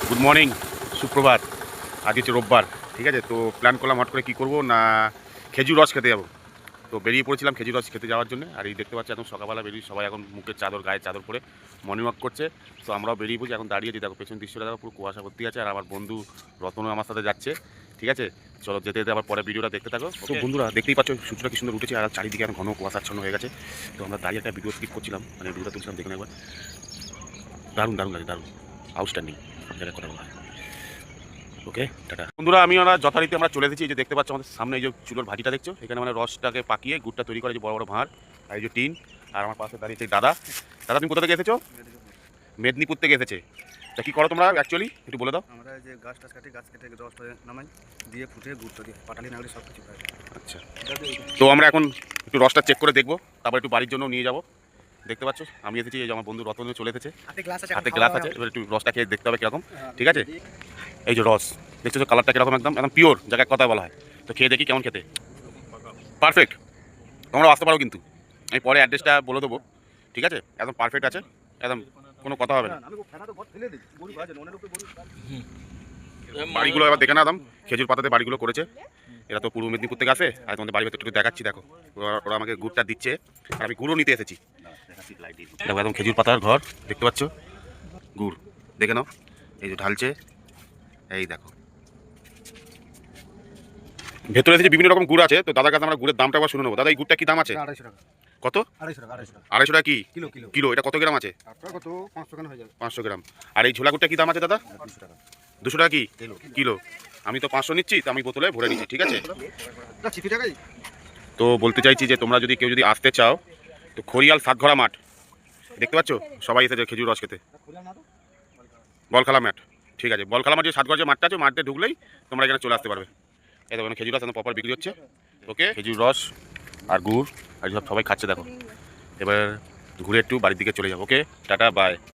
Good morning, সুপ্রভাত। আজ হচ্ছে রোববার, ঠিক আছে। তো প্ল্যান করলাম হট করে কী করবো না, খেজুর রস খেতে যাবো। তো বেরিয়ে পড়েছিলাম খেজুর রস খেতে যাওয়ার জন্য। আর এই দেখতে পাচ্ছি এখন সকালবেলা বেরিয়ে সবাই এখন মুখের চাদর, গায়ে চাদর পরে মর্নিং ওয়াক করছে। তো আমরাও বেরিয়ে পড়ছি, এখন দাঁড়িয়েছি। দেখো পেছন দৃশ্যটা দেখো, পুরো কুয়াশা ভর্তি আছে। আর আমার বন্ধু রতনও আমার সাথে যাচ্ছে, ঠিক আছে। চলো যেতে যেতে আবার পরে ভিডিওটা দেখতে থাকো। তো বন্ধুরা দেখতেই পাচ্ছ সূর্যটা কি সুন্দর উঠেছে, আর চারিদিকে এখন ঘন কুয়াশাচ্ছন্ন হয়ে গেছে। তো আমরা দাঁড়িয়ে একটা ভিডিও স্কিপ করছিলাম, মানে ভিডিওটা তুলছিলাম, দেখুন একবার। দারুণ দারুণ লাগে, দারুণ আউটস্ট্যান্ডিং জায়গায় কথা বলা হয়। ওকে টাটা বন্ধুরা, আমি ওরা যথারীতি আমরা চলে এসেছি। এই যে দেখতে পাচ্ছ আমাদের সামনে এই যে চুলোর ভাজিটা দেখছো, এখানে মানে রসটাকে পাকিয়ে গুড়টা তৈরি করে, যে বড় বড় ভাঁড় আর এই যে টিন। আর আমার পাশে দাঁড়িয়েছে দাদা। দাদা তুমি কোথা থেকে এসেছো? মেদিনীপুর থেকে এসেছে। তা কী করো তোমরা অ্যাকচুয়ালি একটু বলে দাও। আমরা যে গাছ কাটি, গাছ কেটে রসটা নামাই, দিয়ে ফুটে গুড়টা দিয়ে পাটালি নাগরি সব কিছু খাই। আচ্ছা, তো আমরা এখন একটু রসটা চেক করে দেখবো, তারপর একটু বাড়ির জন্য নিয়ে যাবো। দেখতে পাচ্ছ আমি এসেছি, এই যে আমার বন্ধু রতন চলে এসেছে, হাতে গ্লাস আছে। এবার একটু রসটা খেয়ে দেখতে হবে কীরকম, ঠিক আছে। এই যে রস দেখছো, কালারটা কীরকম, একদম একদম পিওর জায়গায় কথা বলা হয়। তো খেয়ে দেখি কেমন খেতে। পারফেক্ট, তোমরা আসতে পারো কিন্তু। আমি পরে অ্যাড্রেসটা বলে দেবো, ঠিক আছে। একদম পারফেক্ট আছে, একদম কোনো কথা হবে না। বাড়িগুলো এবার দেখে না একদম খেজুর পাতাতে বাড়িগুলো করেছে। এরা তো পূর্ব মেদিনীপুর থেকে আসে। আর তোমাদের বাড়ি ভেতর একটু দেখাচ্ছি, দেখো ওরা আমাকে গুড়টা দিচ্ছে, আর আমি গুড়ও নিতে এসেছি। দেখো একদম খেজুর পাতার ঘর, দেখতে পাচ্ছ গুড় দেখে নাও। এই যে ঢালছে, এই দেখো ভেতরে এসেছে বিভিন্ন রকম গুড় আছে। তো দাদার কাছে আমরা গুড়ের দামটা আবার শুনে নেবো। দাদা এই গুড়টা কি দাম আছে? 250 টাকা। কত? 250 250 টাকা টাকা। কি কিলো কিলো কিলো? এটা কত গ্রাম আছে? আপনার কত 500 টাকা হয়ে যাবে। 500 গ্রাম। আর এই ঝোলা গুড়টা কি দাম আছে দাদা? 200 টাকা 200 টাকা কি কিলো? আমি তো 500 নিচ্ছি, তো আমি বোতলে ভরে নিচ্ছি, ঠিক আছে। না চিপি টাকাই। তো বলতে চাইছি যে তোমরা যদি কেউ যদি আসতে চাও, তো খড়িয়াল সাতঘরা মাঠ দেখতে পাচ্ছ, সবাই এসেছে খেজুর রস খেতে। বলখালা মাঠ, ঠিক আছে। বলখালা মাঠ যে সাতঘর যে মাঠটা আছে, মাঠে ঢুকলেই তোমরা এখানে চলে আসতে পারবে। এই দেখো খেজুর রস একদম প্রপার বিক্রি হচ্ছে। ওকে, খেজুর রস আর গুড় আর সব সবাই খাচ্ছে, দেখো। এবার ঘুরে একটু বাড়ির দিকে চলে যাবো। ওকে টাটা বাই।